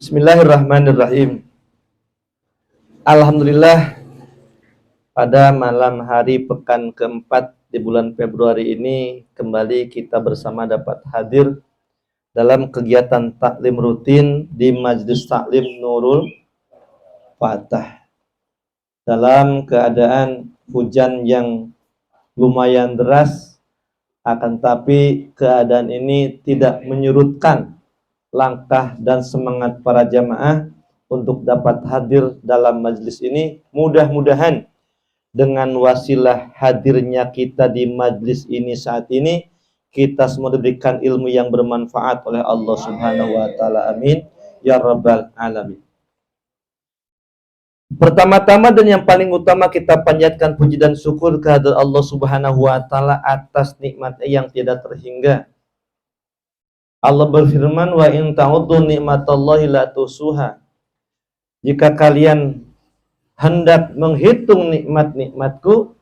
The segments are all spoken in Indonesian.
Bismillahirrahmanirrahim. Alhamdulillah, pada malam hari pekan keempat di bulan Februari ini kembali kita bersama dapat hadir dalam kegiatan taklim rutin di Majelis Taklim Nurul Fatah. Dalam keadaan hujan yang lumayan deras, akan tapi keadaan ini tidak menyurutkan langkah dan semangat para jamaah untuk dapat hadir dalam majelis ini. Mudah-mudahan dengan wasilah hadirnya kita di majelis ini saat ini, kita semua diberikan ilmu yang bermanfaat oleh Allah Subhanahu wa taala. Amin ya rabbal alamin. Pertama-tama dan yang paling utama kita panjatkan puji dan syukur kehadirat Allah Subhanahu wa taala atas nikmat yang tidak terhingga. Allah berfirman, wa in ta'uddu ni'matallahi la tusuha. Jika kalian hendak menghitung nikmat-nikmatku,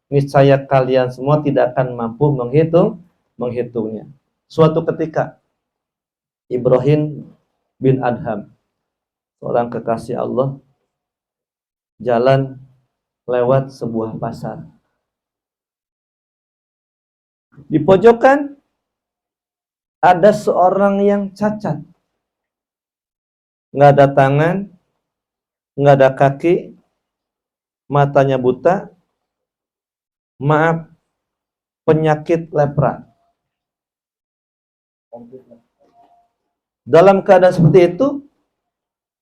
niscaya kalian semua tidak akan mampu menghitungnya. Suatu ketika Ibrahim bin Adham, seorang kekasih Allah, jalan lewat sebuah pasar. Di pojokan ada seorang yang cacat, nggak ada tangan, nggak ada kaki, matanya buta, maaf, penyakit lepra. Dalam keadaan seperti itu,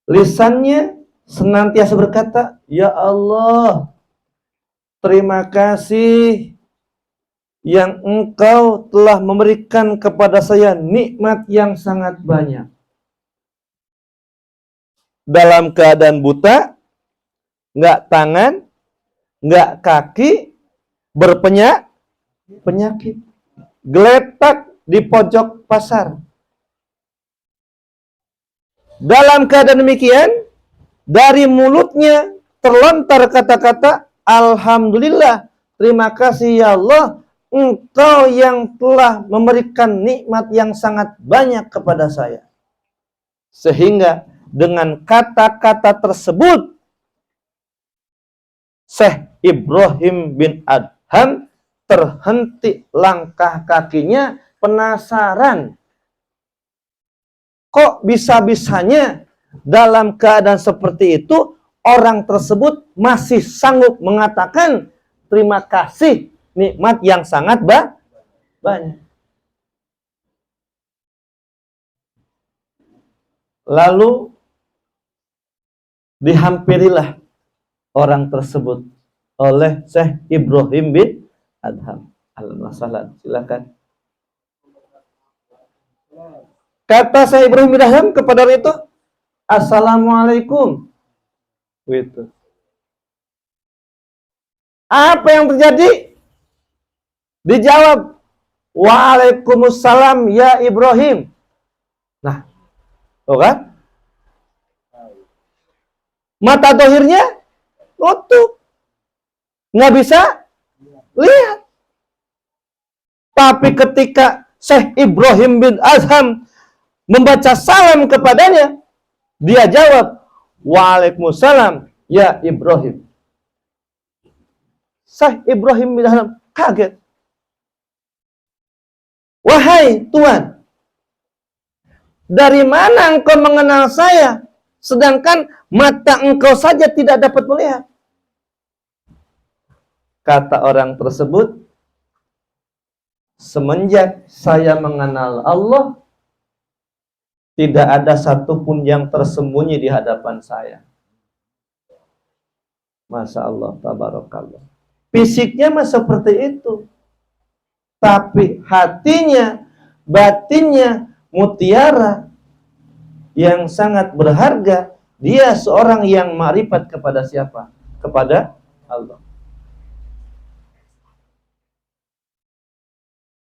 lisannya senantiasa berkata, ya Allah, terima kasih yang engkau telah memberikan kepada saya nikmat yang sangat banyak. Dalam keadaan buta, nggak tangan, nggak kaki, berpenyakit, geletak di pojok pasar. Dalam keadaan demikian, dari mulutnya terlontar kata-kata, alhamdulillah, terima kasih ya Allah, engkau yang telah memberikan nikmat yang sangat banyak kepada saya. Sehingga dengan kata-kata tersebut, Syekh Ibrahim bin Adham terhenti langkah kakinya, penasaran. Kok bisa-bisanya dalam keadaan seperti itu, orang tersebut masih sanggup mengatakan terima kasih, nikmat yang sangat banyak. Lalu dihampirilah orang tersebut oleh Syekh Ibrahim bin Adham. Alhamdulillah, silakan. Kata Syekh Ibrahim bin Adham kepada orang itu, assalamualaikum. Gitu. Apa yang terjadi? Dijawab, waalaikumsalam ya Ibrahim. Nah, tuh kan? Mata dohirnya tutup, nggak bisa lihat. Tapi ketika Syekh Ibrahim bin Adham membaca salam kepadanya, dia jawab, waalaikumsalam ya Ibrahim. Syekh Ibrahim bin Adham kaget. Wahai Tuhan, dari mana engkau mengenal saya, sedangkan mata engkau saja tidak dapat melihat? Kata orang tersebut, semenjak saya mengenal Allah, tidak ada satupun yang tersembunyi di hadapan saya. Masya Allah, tabarakallah. Fisiknya mah seperti itu. Tapi hatinya, batinnya, mutiara yang sangat berharga. Dia seorang yang ma'rifat kepada siapa? Kepada Allah.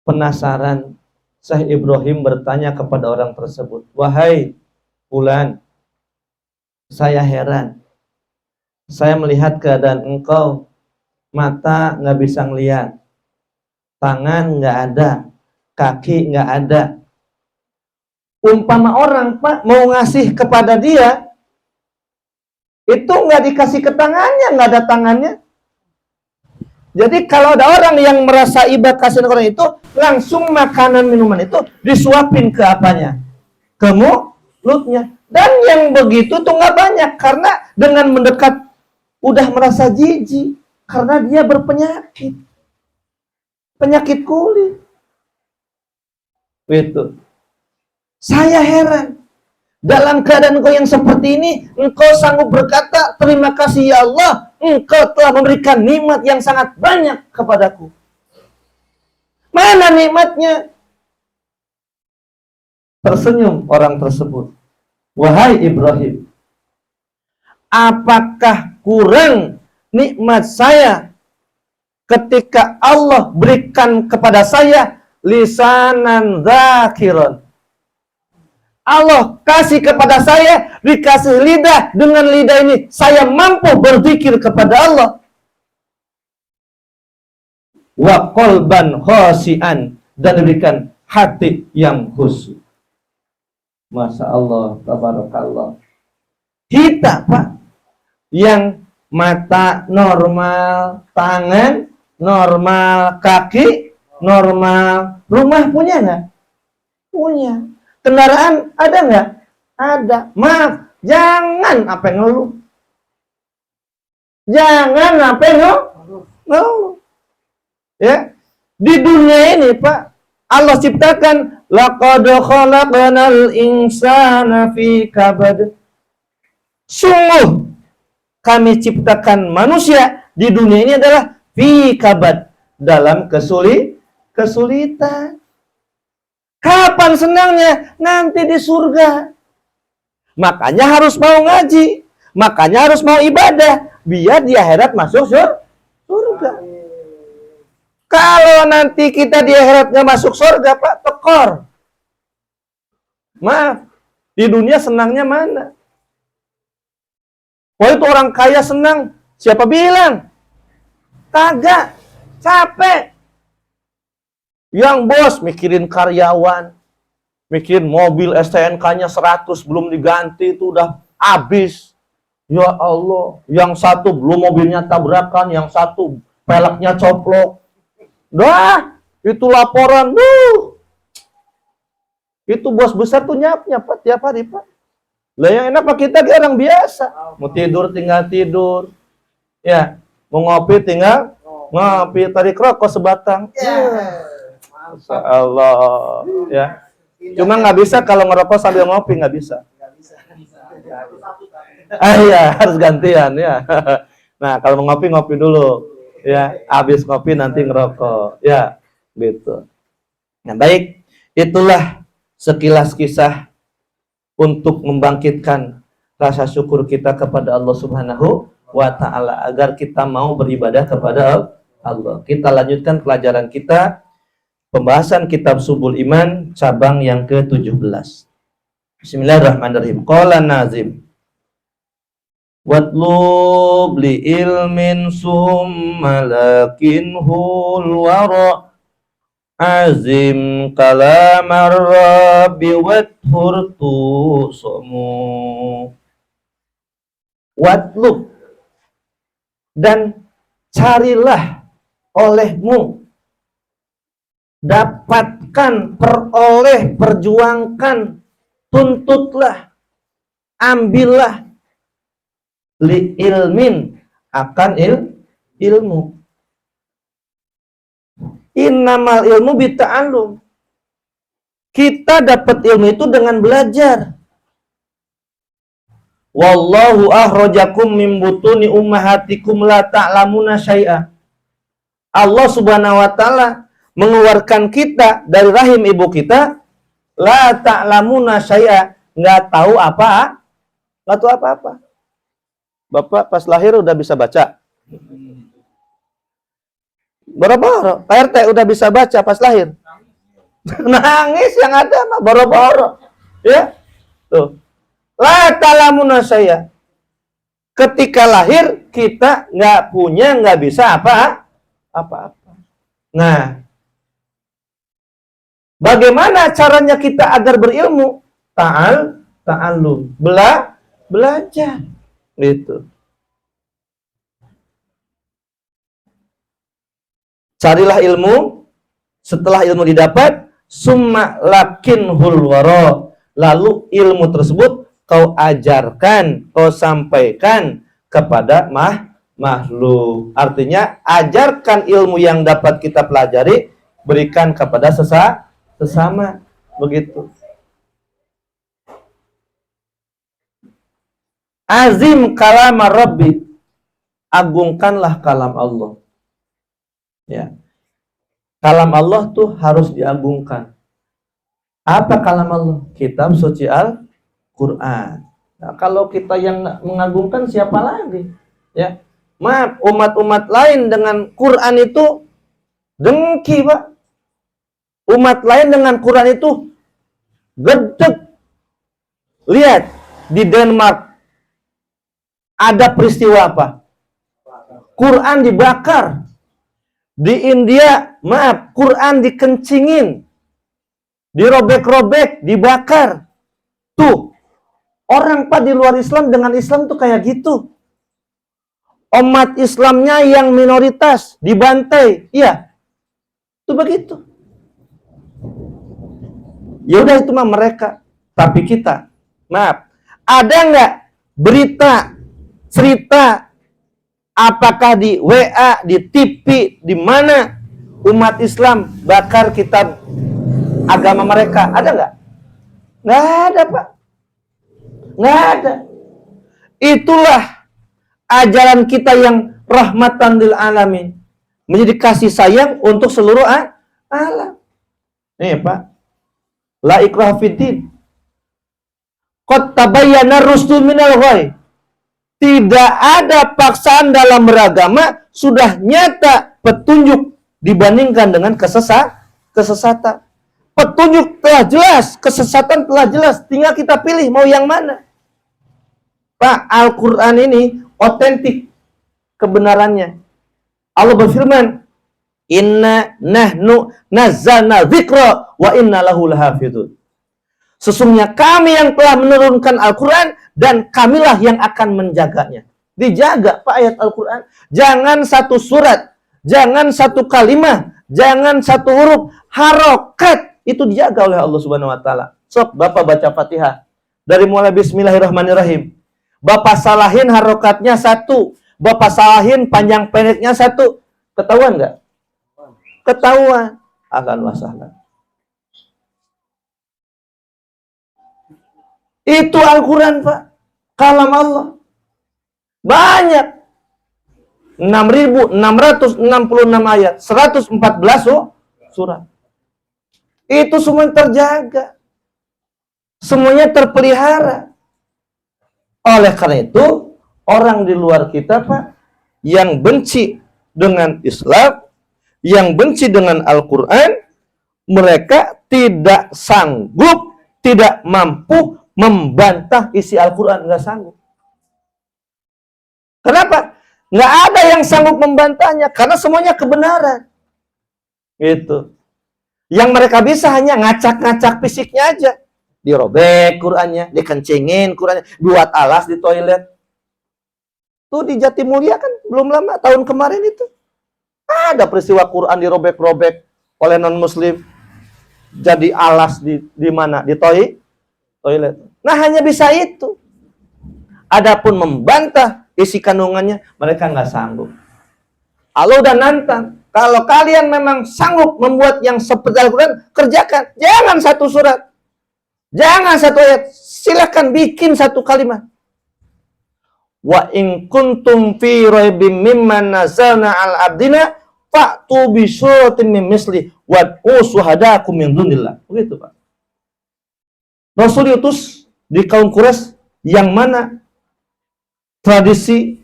Penasaran, Syekh Ibrahim bertanya kepada orang tersebut, wahai fulan, saya heran. Saya melihat keadaan engkau, mata nggak bisa ngelihat, tangan nggak ada, kaki nggak ada, Umpama orang, Pak, mau ngasih kepada dia, itu nggak dikasih ke tangannya, nggak ada tangannya. Jadi kalau ada orang yang merasa iba kasih orang itu, langsung makanan minuman itu disuapin ke apanya? Ke mulutnya. Dan yang begitu tuh nggak banyak, karena dengan mendekat udah merasa jijik, karena dia berpenyakit. Penyakit kulit. Itu. Saya heran. Dalam keadaan engkau yang seperti ini, engkau sanggup berkata, terima kasih ya Allah, engkau telah memberikan nikmat yang sangat banyak kepadaku. Mana nikmatnya? Tersenyum orang tersebut. Wahai Ibrahim, apakah kurang nikmat saya ketika Allah berikan kepada saya lisanan dzakiron? Allah kasih kepada saya, dikasih lidah, dengan lidah ini saya mampu berzikir kepada Allah. Wa qalban khashian, dan diberikan hati yang khusyuk. Masya Allah, tabarakallah. Kita, Pak, yang mata normal, tangan normal, kaki normal, rumah punya nggak? Punya. Kendaraan ada nggak? Ada. Maaf, jangan apa ngeluh. Jangan apa ngeluh. Ya, di dunia ini, Pak, Allah ciptakan laqad khalaqnal insana fi kabad. Sungguh kami ciptakan manusia di dunia ini adalah fi kabad, dalam kesulitan. Kapan senangnya? Nanti di surga. Makanya harus mau ngaji. Makanya harus mau ibadah. Biar di akhirat masuk surga. Kalau nanti kita di akhirat nggak masuk surga, Pak, tekor. Maaf. Di dunia senangnya mana? Oh, itu orang kaya senang. Siapa bilang? Kagak. Capek. Yang bos mikirin karyawan, mikirin mobil STNK-nya 100 belum diganti, itu udah habis. Ya Allah, yang satu belum mobilnya tabrakan, yang satu peleknya coplok. Dah, itu laporan. Itu bos besar tuh nyap-nyap, Pak, tiap hari, Pak. Lah yang enak Pak, kita di orang biasa. Mau tidur tinggal tidur. Ya, mau ngopi tinggal ngopi, tarik rokok sebatang. Masya Allah, ya. Cuma nggak bisa kalau ngerokok sambil ngopi, nggak bisa. Iya, harus gantian ya. Nah, kalau mau ngopi dulu, ya. Habis ngopi nanti ngerokok, ya, gitu. Nah, baik, itulah sekilas kisah untuk membangkitkan rasa syukur kita kepada Allah Subhanahu wa Ta'ala, agar kita mau beribadah kepada Allah. Kita lanjutkan pelajaran kita. Pembahasan kitab Subul Iman cabang yang ke-17. Bismillahirrahmanirrahim. Qala Nazim. Watlub li ilmin summa lakinhul wara azim kalamar rabbi wathur tusumu. Watlub, dan carilah olehmu, dapatkan, peroleh, perjuangkan, tuntutlah, ambillah, li ilmin, akan ilmu. Innamal ilmu bita'allum. Kita dapat ilmu itu dengan belajar. Wallahu akhrajakum min butuni ummahatikum la ta'lamuna syai'a. Allah Subhanahu wa Ta'ala mengeluarkan kita dari rahim ibu kita, la ta'lamuna syai'a, nggak tahu apa-apa. Bapak pas lahir udah bisa baca? Boro-boro. Pak RT udah bisa baca pas lahir? Nangis yang ada mah boro-boro. Ya? Tuh. La ta'lamuna syai'a. Ketika lahir kita nggak bisa apa-apa. Nah, bagaimana caranya kita agar berilmu? ta'allum. Belajar. Gitu. Carilah ilmu, setelah ilmu didapat, summa lakinhul wara, lalu ilmu tersebut kau ajarkan, kau sampaikan kepada makhluk. Artinya, ajarkan ilmu yang dapat kita pelajari, berikan kepada sesama. Begitu. Azim kalam Rabbi, agungkanlah kalam Allah. Ya. Kalam Allah tuh harus diagungkan. Apa kalam Allah? Kitab suci Al-Quran. Nah, kalau kita yang mengagungkan, siapa lagi? Ya, maaf, umat-umat lain dengan Quran itu dengki, Pak. Umat lain dengan Quran itu gedeg. Lihat di Denmark ada peristiwa apa? Quran dibakar. Di India, maaf, Quran dikencingin, dirobek-robek, dibakar. Tuh, orang Pak di luar Islam dengan Islam tuh kayak gitu. Umat Islamnya yang minoritas dibantai, iya, itu begitu. Ya udah, itu mah mereka. Tapi kita, maaf, ada nggak berita, cerita, apakah di WA, di TV, di mana umat Islam bakar kitab agama mereka? Ada nggak? Nggak ada, Pak. Nggak ada. Itulah ajaran kita yang rahmatan lil alamin. Menjadi kasih sayang untuk seluruh alam. Nih, Pak. La ikraha fiddin. Qad tabayyana rusdu minal ghayy. Tidak ada paksaan dalam beragama, sudah nyata petunjuk dibandingkan dengan kesesatan. Petunjuk telah jelas, kesesatan telah jelas, tinggal kita pilih mau yang mana. Pak, Al-Quran ini otentik kebenarannya. Allah berfirman, inna nahnu nazzalna dzikra wa inna lahu lahafidun. Sesungguhnya kami yang telah menurunkan Al-Quran dan kamilah yang akan menjaganya. Dijaga, Pak, ayat Al-Quran. Jangan satu surat, jangan satu kalimat, jangan satu huruf, harokat itu dijaga oleh Allah Subhanahu Wa Taala. Sok, Bapak baca Fatihah dari mulai Bismillahirrahmanirrahim. Bapak salahin harokatnya satu, Bapak salahin panjang pendeknya satu, ketahuan nggak? Ketahuan. Ahlan wa sahlan. Itu Al-Quran, Pak. Kalam Allah. Banyak. 6.666 ayat. 114 surat. Itu semua terjaga. Semuanya terpelihara. Oleh karena itu, orang di luar kita, Pak, yang benci dengan Islam, yang benci dengan Al-Quran, mereka tidak sanggup, tidak mampu membantah isi Al-Quran, nggak sanggup. Kenapa? Nggak ada yang sanggup membantahnya, karena semuanya kebenaran. Gitu. Yang mereka bisa hanya ngacak-ngacak fisiknya aja. Dirobek Qurannya, dikencingin Qurannya, buat alas di toilet. Tuh di Jatimulya kan belum lama, tahun kemarin itu. Ada peristiwa Quran dirobek-robek oleh non-muslim. Jadi alas di mana? Di toilet. Nah, hanya bisa itu. Adapun membantah isi kandungannya, mereka nggak sanggup. Allah udah nantang. Kalau kalian memang sanggup membuat yang seperti Al-Quran, kerjakan. Jangan satu surat. Jangan satu ayat. Silakan bikin satu kalimat. Wa in kuntum fi raibim mimma nazalna al abdina fa'tu bi suratin min misli wad'u syuhadakum min dunillah. Begitu, Pak. Rasul diutus di kaum Quraisy yang mana tradisi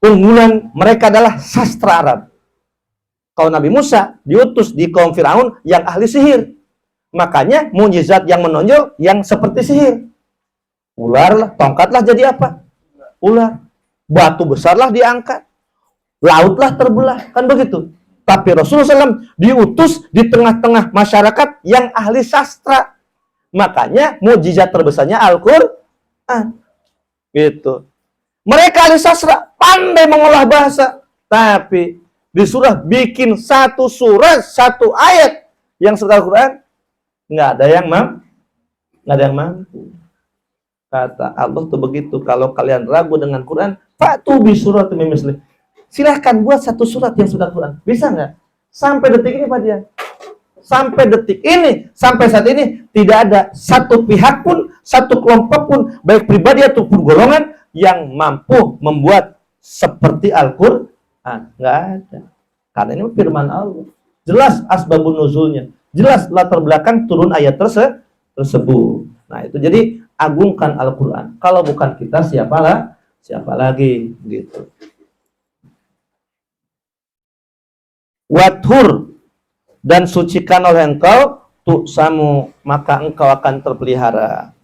unggulan mereka adalah sastra Arab. Kaum Nabi Musa diutus di kaum Firaun yang ahli sihir. Makanya mukjizat yang menonjol yang seperti sihir. Ular lah, tongkatlah jadi apa? Ular. Batu besarlah diangkat. Lautlah terbelah. Kan begitu. Tapi Rasulullah SAW diutus di tengah-tengah masyarakat yang ahli sastra. Makanya mukjizat terbesarnya Al-Qur'an. Gitu. Mereka ahli sastra pandai mengolah bahasa, tapi disuruh bikin satu surat, satu ayat yang setelah Al-Quran, nggak ada yang mampu. Kata Allah tuh begitu, kalau kalian ragu dengan Quran, fa'tu bi suratin min mislih. Silahkan buat satu surat yang sudah Quran. Bisa nggak? Sampai detik ini Pak Dian. Sampai detik ini, sampai saat ini, tidak ada satu pihak pun, satu kelompok pun, baik pribadi ataupun golongan, yang mampu membuat seperti Al-Quran. Nggak ada. Karena ini firman Allah. Jelas asbabun nuzulnya. Jelas latar belakang turun ayat tersebut. Nah itu jadi agungkan Al-Quran. Kalau bukan kita siapa lagi gitu. Wathur, dan sucikan oleh engkau tuksamu, maka engkau akan terpelihara.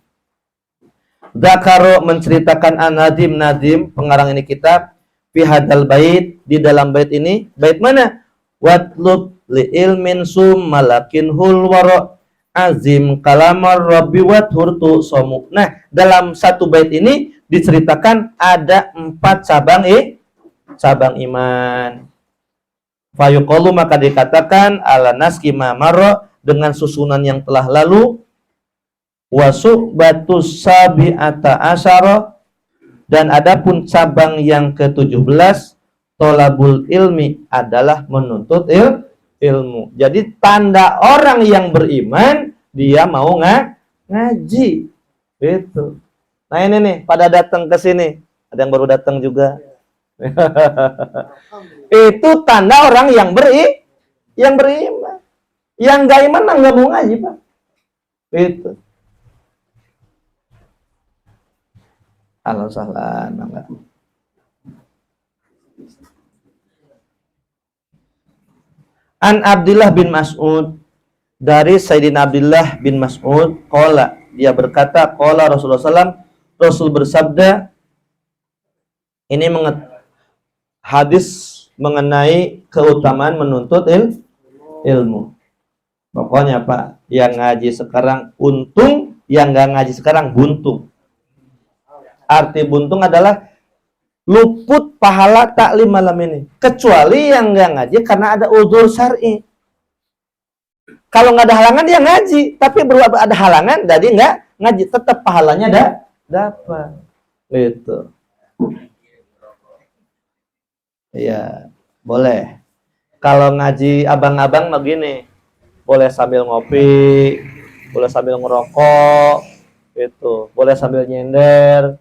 Dzakaro menceritakan Nadim pengarang ini kitab fi hadal bait, di dalam bait ini. Bait mana? Watlub li ilmin malakin hul wara azim kalamar rabbi wathur tu'samu. Nah, dalam satu bait ini diceritakan ada 4 cabang iman. Fayuqalu, maka dikatakan ala naski ma marra, dengan susunan yang telah lalu. Wasu'batus sabi'ata asyara, dan adapun cabang yang ke-17, tolabul ilmi, adalah menuntut ilmu. Jadi tanda orang yang beriman, dia mau ngaji. Itu. Nah ini nih, pada datang ke sini. Ada yang baru datang juga. Itu tanda orang yang beriman. Yang gak iman nggak mau ngaji, Pak. Itu. Halo sahlan, enggak. An Abdullah bin Mas'ud, dari Sayyidina Abdullah bin Mas'ud, qala, dia berkata, qala Rasulullah SAW, Rasul bersabda, ini hadis mengenai keutamaan menuntut ilmu. Pokoknya Pak, yang ngaji sekarang untung, yang nggak ngaji sekarang buntung. Arti buntung adalah luput pahala taklim malam ini. Kecuali yang nggak ngaji karena ada udzur syar'i. Kalau nggak ada halangan dia ngaji, tapi berubah ada halangan jadi nggak ngaji, tetap pahalanya dapat. Itu. Iya, boleh. Kalau ngaji abang-abang begini, boleh sambil ngopi, boleh sambil ngerokok, itu, boleh sambil nyender.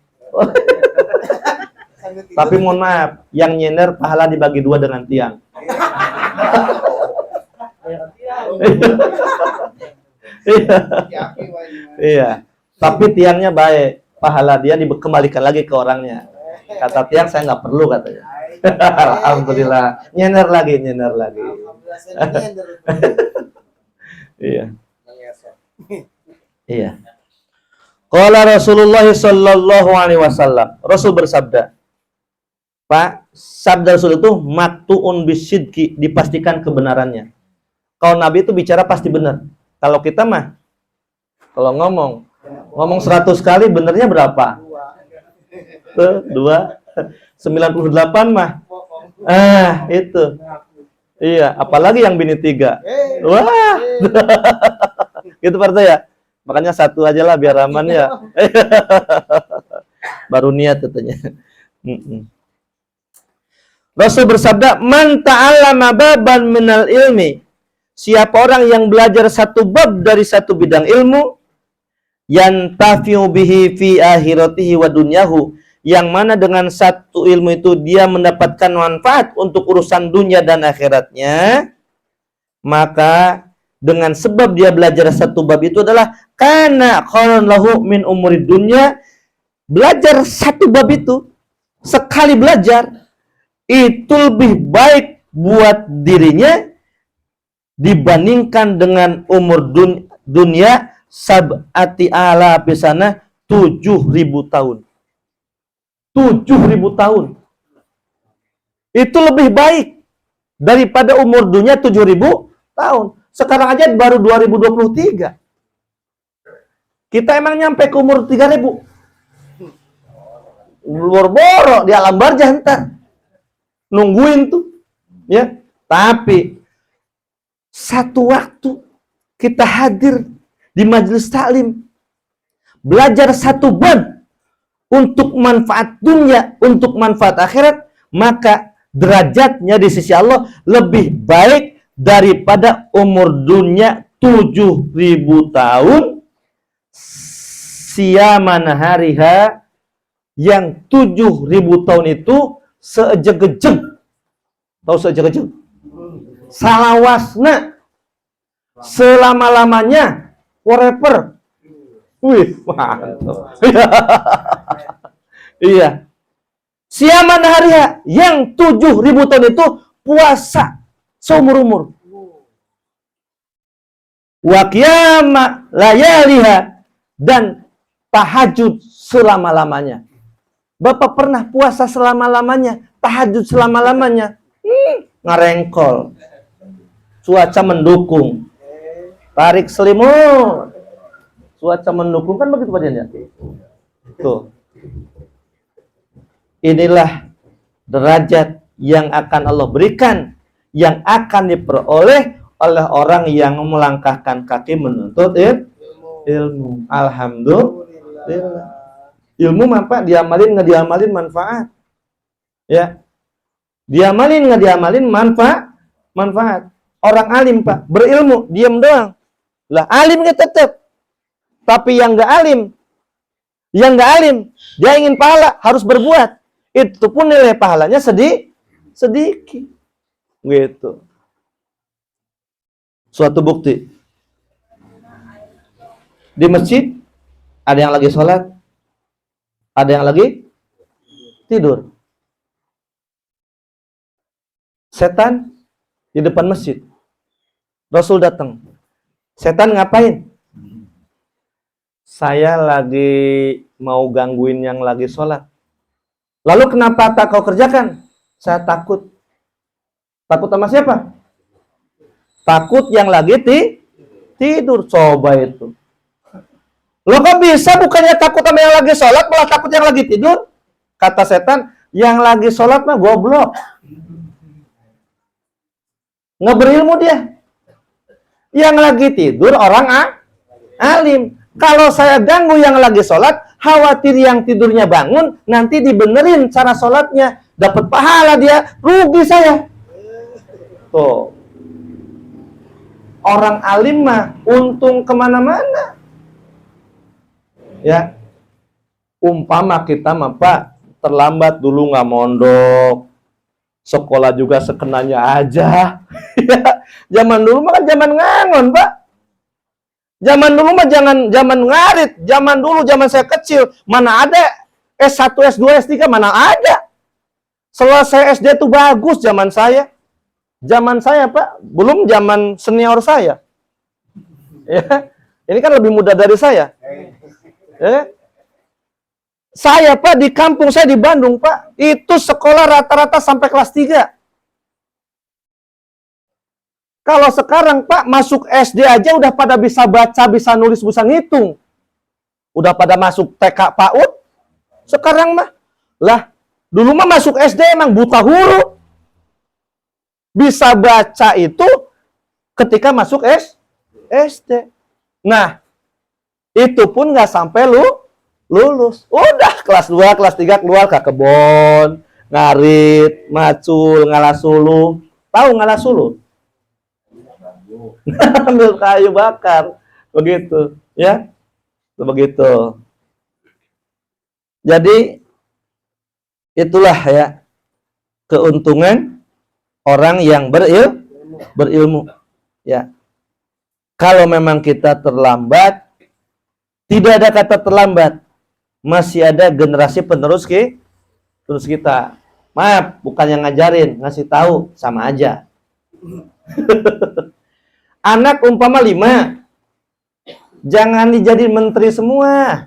Tapi mohon maaf, yang nyender pahala dibagi 2 dengan tiang. Iya. Tapi tiangnya baik, pahala dia dikembalikan lagi ke orangnya. Kata tiang, saya nggak perlu katanya. Alhamdulillah, nyender lagi. Iya. Iya. Qala Rasulullah sallallahu alaihi wasallam. Rasul bersabda, Pak, sabda Rasul itu maktuun bisidqi, dipastikan kebenarannya. Kalau Nabi itu bicara pasti benar. Kalau kita mah, kalau ngomong 100 kali benernya berapa? 2. 98 mah. Itu. Iya, apalagi yang bini 3. Wah. Gitu partai ya. Makanya 1 aja lah biar aman ya. Baru niat katanya. Rasul bersabda, "Man ta'allama baban minal ilmi." Siapa orang yang belajar satu bab dari satu bidang ilmu, yantafi'u bihi fi akhiratihi wa dunyahu, yang mana dengan satu ilmu itu dia mendapatkan manfaat untuk urusan dunia dan akhiratnya, maka dengan sebab dia belajar satu bab itu adalah kana khairan lahu min umuri dunya. Belajar satu bab itu, sekali belajar, itu lebih baik buat dirinya dibandingkan dengan umur dunia sab'ati ala pisana 7.000 tahun. 7.000 tahun. Itu lebih baik daripada umur dunia 7.000 tahun. Sekarang aja baru 2023. Kita emang nyampe ke umur 3000. Boro-boro di alam barzah entar. Nungguin tuh. Ya. Tapi satu waktu kita hadir di majelis taklim, belajar satu bab untuk manfaat dunia, untuk manfaat akhirat, maka derajatnya di sisi Allah lebih baik daripada umur dunia 7.000 tahun siaman hariha, yang 7.000 tahun itu seejeg-ejeg. Tahu seejeg-ejeg? Salawasna selama-lamanya forever. Wih, mantap. Iya. Siaman hariha yang 7.000 tahun itu puasa seumur-umur. Wa qiyama layaliha, dan tahajud selama-lamanya. Bapak pernah puasa selama-lamanya, tahajud selama-lamanya? Ngarengkol. Cuaca mendukung. Tarik selimut. Cuaca mendukung, kan begitu Pak Dian ya? Tuh. Inilah derajat yang akan Allah berikan, yang akan diperoleh oleh orang yang melangkahkan kaki menuntut ilmu. Alhamdulillah. Ilmu apa? Diamalin, nggak diamalin manfaat. Ya. Diamalin, nggak diamalin manfaat. Orang alim, Pak, berilmu, diam doang. Lah, alim nggak tetap. Tapi yang nggak alim, dia ingin pahala, harus berbuat. Itu pun nilai pahalanya sedikit. Gitu. Suatu bukti. Di masjid, ada yang lagi sholat, ada yang lagi tidur. Setan di depan masjid. Rasul datang. Setan ngapain? Saya lagi mau gangguin yang lagi sholat. Lalu kenapa tak kau kerjakan? Saya takut. Takut sama siapa? Takut yang lagi tidur. Coba itu. Lo kok bisa bukannya takut sama yang lagi sholat, malah takut yang lagi tidur? Kata setan, yang lagi sholat mah goblok. Nggak berilmu dia. Yang lagi tidur orang alim. Kalau saya ganggu yang lagi sholat, khawatir yang tidurnya bangun, nanti dibenerin cara sholatnya, dapat pahala dia, rugi saya. Tuh. Orang alim mah untung kemana-mana. Ya. Umpama kita mah Pak, terlambat dulu nggak mondok, sekolah juga sekenanya aja. Zaman dulu mah kan zaman ngangon, Pak. Zaman dulu mah zaman ngarit. Zaman dulu, zaman saya kecil, mana ada S1, S2, S3, mana ada. Selesai SD itu bagus zaman saya. Zaman saya, Pak, belum zaman senior saya. Ya. Ini kan lebih muda dari saya. Ya. Saya, Pak, di kampung saya di Bandung, Pak, itu sekolah rata-rata sampai kelas 3. Kalau sekarang, Pak, masuk SD aja udah pada bisa baca, bisa nulis, bisa ngitung. Udah pada masuk TK PAUD. Sekarang mah, lah, dulu mah masuk SD emang buta huruf. Bisa baca itu ketika masuk SD. Nah, itu pun nggak sampai lulus. Udah kelas 2, kelas 3 keluar ke kebon, ngarit, macul, ngalasulu. Tahu ngalasulu? Ambil kayu bakar. Begitu, ya. Begitu. Jadi itulah ya keuntungan orang yang berilmu. Ya. Kalau memang kita terlambat, tidak ada kata terlambat. Masih ada generasi penerus kita. Maaf, bukan yang ngajarin, ngasih tahu sama aja. Anak umpama 5, jangan dijadiin menteri semua.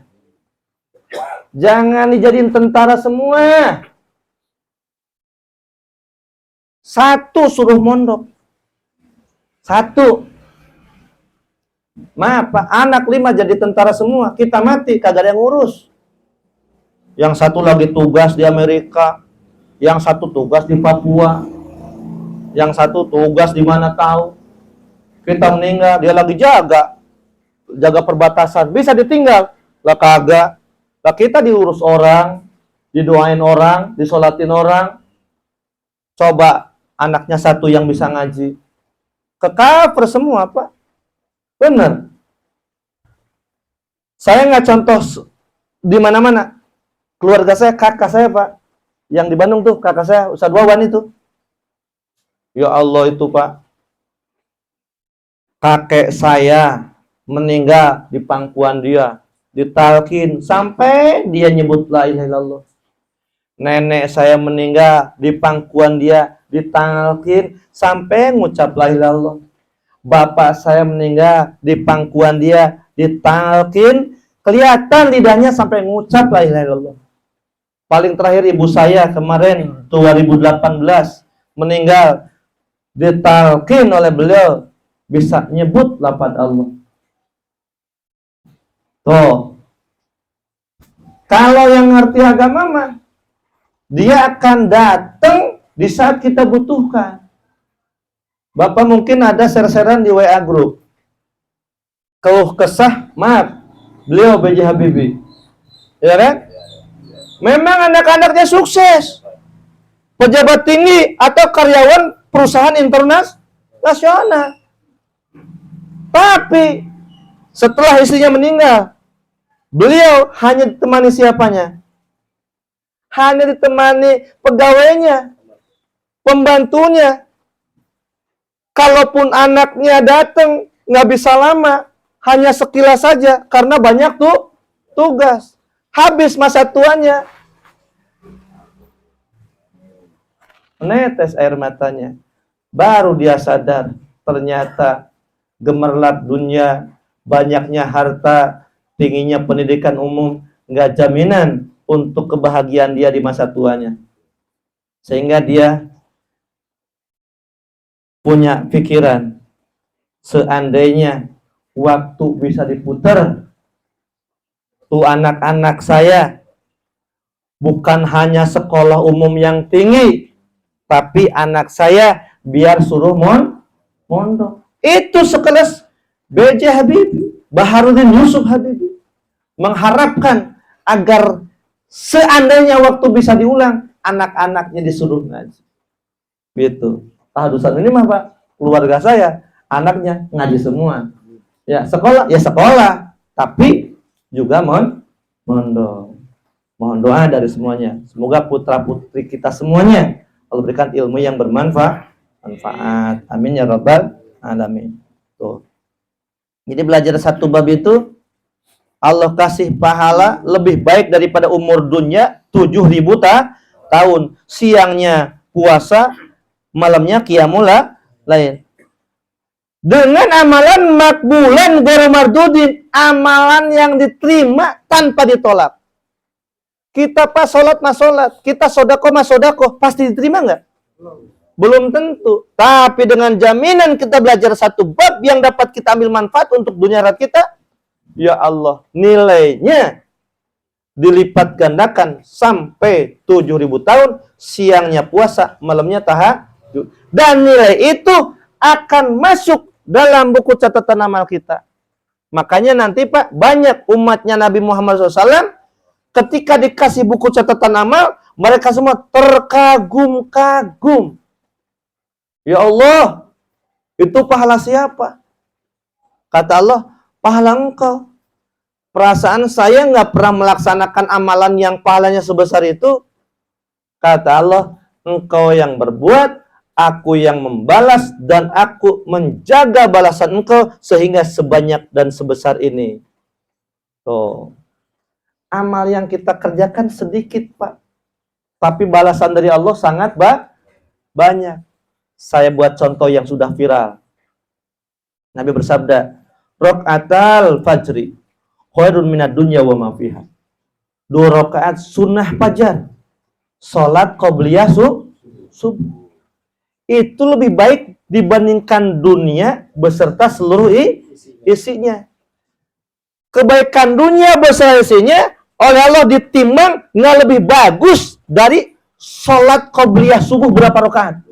Jangan dijadiin tentara semua. 1 suruh mondok. 1. Maaf Pak, anak 5 jadi tentara semua. Kita mati, kagak ada yang ngurus. Yang satu lagi tugas di Amerika, yang satu tugas di Papua, yang satu tugas di mana tahu. Kita meninggal, dia lagi jaga perbatasan. Bisa ditinggal? Lah kagak. Lah kita diurus orang, didoain orang, disolatin orang. Coba anaknya satu yang bisa ngaji. Ke-cover semua Pak. Bener. Saya nggak contoh di mana-mana. Keluarga saya, kakak saya Pak, yang di Bandung tuh, kakak saya Ustadz Wawan itu. Ya Allah itu Pak, kakek saya meninggal di pangkuan dia, ditalkin sampai dia nyebut la ilaha illallah. Nenek saya meninggal di pangkuan dia, ditalkin sampai ngucap la ilaha illallah. Bapak saya meninggal di pangkuan dia, ditalkin, kelihatan lidahnya sampai ngucap la ilaha illallah. Paling terakhir ibu saya kemarin 2018 meninggal, ditalkin oleh beliau bisa nyebut lafaz Allah. Tuh. Kalau yang ngerti agama mah, dia akan datang di saat kita butuhkan. Bapak mungkin ada share-sharean di WA group. Keluh kesah, maaf, beliau B.J. Habibie. Ya kan? Memang anak-anaknya sukses. Pejabat tinggi atau karyawan perusahaan internasional. Tapi setelah istrinya meninggal, beliau hanya ditemani siapanya? Hanya ditemani pegawainya, pembantunya. Kalaupun anaknya datang, nggak bisa lama, hanya sekilas saja, karena banyak tugas. Habis masa tuanya, menetes air matanya. Baru dia sadar, ternyata gemerlap dunia, banyaknya harta, tingginya pendidikan umum, nggak jaminan untuk kebahagiaan dia di masa tuanya. Sehingga dia punya pikiran, seandainya waktu bisa diputar, tuh anak-anak saya bukan hanya sekolah umum yang tinggi, tapi anak saya biar suruh mondok. Itu sekelas B.J. Habibie, Baharudin Yusuf Habibie, mengharapkan agar seandainya waktu bisa diulang, anak-anaknya disuruh ngaji. Gitu. Tahadusan ini mah Pak, keluarga saya, anaknya ngaji semua. Ya sekolah, tapi juga mondok. Mohon doa dari semuanya. Semoga putra-putri kita semuanya Allah berikan ilmu yang bermanfaat. Amin ya rabbal alamin. Tuh. Jadi belajar satu bab itu Allah kasih pahala lebih baik daripada umur dunia 7.000 tahun. Siangnya puasa, malamnya qiyamul lail. Dengan amalan makbulan ghairu mardudin, amalan yang diterima tanpa ditolak. Kita pas sholat mas sholat, kita sodako mas sodako, pasti diterima nggak? Belum tentu. Tapi dengan jaminan kita belajar satu bab yang dapat kita ambil manfaat untuk dunia akhirat kita, ya Allah, nilainya dilipat gandakan sampai 7.000 tahun, siangnya puasa, malamnya tahajud. Dan nilai itu akan masuk dalam buku catatan amal kita. Makanya nanti Pak, banyak umatnya Nabi Muhammad SAW, ketika dikasih buku catatan amal, mereka semua terkagum-kagum. Ya Allah, itu pahala siapa? Kata Allah, pahala engkau. Perasaan saya nggak pernah melaksanakan amalan yang pahalanya sebesar itu. Kata Allah, engkau yang berbuat, aku yang membalas, dan aku menjaga balasan engkau sehingga sebanyak dan sebesar ini. Tuh. Amal yang kita kerjakan sedikit, Pak. Tapi balasan dari Allah sangat banyak. Saya buat contoh yang sudah viral. Nabi bersabda, Rok'atal fajri khairun minad dunya wa ma fiha. 2 rakaat sunnah fajar, salat qobliyah subuh. Itu lebih baik dibandingkan dunia beserta seluruh isinya. Kebaikan dunia beserta isinya oleh Allah ditimbang nggak lebih bagus dari sholat qobliyah subuh berapa rakaat?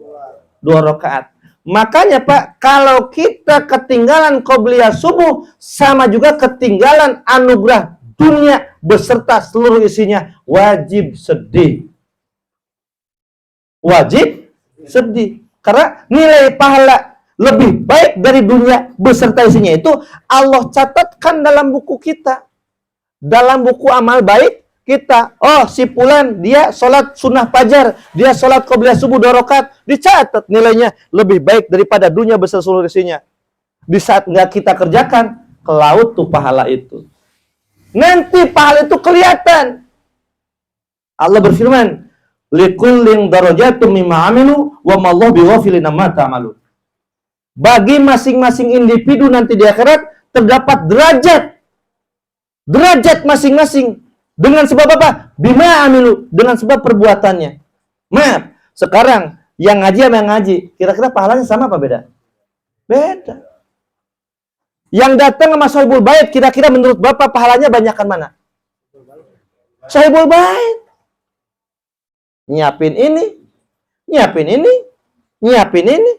2 rakaat. Makanya Pak, kalau kita ketinggalan qobliyah subuh, sama juga ketinggalan anugerah dunia beserta seluruh isinya. Wajib sedih. Wajib sedih. Karena nilai pahala lebih baik dari dunia beserta isinya itu Allah catatkan dalam buku kita. Dalam buku amal baik kita. Oh, si fulan dia sholat sunnah fajar, dia sholat qobliyah subuh 2 rakaat, dicatat nilainya lebih baik daripada dunia beserta seluruh isinya. Di saat nggak kita kerjakan, ke laut tuh pahala itu. Nanti pahala itu kelihatan. Allah berfirman, likullin darajatun mimma amilu wa mallahu bighafilin amma ta'malun. Bagi masing-masing individu nanti di akhirat terdapat derajat masing-masing. Dengan sebab apa? Bima amilu, dengan sebab perbuatannya. Maaf, sekarang yang ngaji sama yang ngaji, kira-kira pahalanya sama apa beda? Beda. Yang datang sama Sahibul Bait, kira-kira menurut Bapak pahalanya banyakan mana? Sahibul Bait. Nyiapin ini, nyiapin ini, nyiapin ini.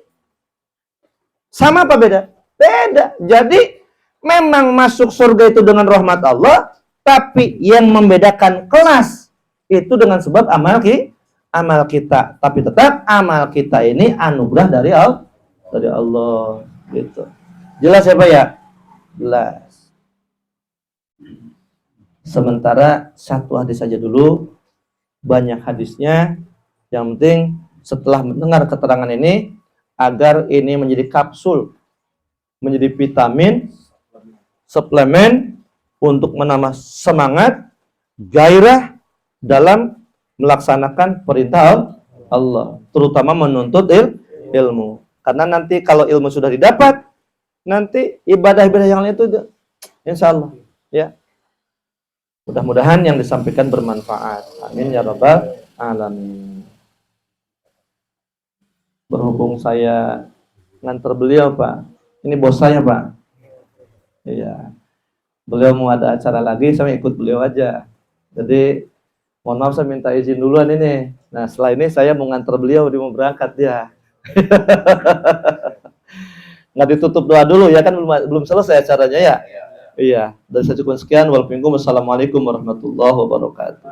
Sama apa beda? Beda. Jadi memang masuk surga itu dengan rahmat Allah, tapi yang membedakan kelas itu dengan sebab amal kita. Tapi tetap amal kita ini anugerah dari Allah gitu. Jelas ya Pak ya? Jelas. Sementara satu hadis saja dulu, banyak hadisnya. Yang penting setelah mendengar keterangan ini, agar ini menjadi kapsul, menjadi vitamin, suplemen untuk menambah semangat, gairah dalam melaksanakan perintah Allah, terutama menuntut ilmu. Karena nanti kalau ilmu sudah didapat, nanti ibadah-ibadah yang lain itu insya Allah ya. Mudah-mudahan yang disampaikan bermanfaat. Amin ya rabbal alamin. Berhubung saya nganter beliau Pak, ini bos saya Pak. Iya. Beliau mau ada acara lagi, saya ikut beliau aja. Jadi mohon maaf saya minta izin duluan ini. Nah setelah ini saya mau nganter beliau, dia mau berangkat dia. Nggak ditutup doa dulu ya kan, belum selesai acaranya ya. Iya. Dan saya cukup sekian. Wassalamualaikum warahmatullahi wabarakatuh.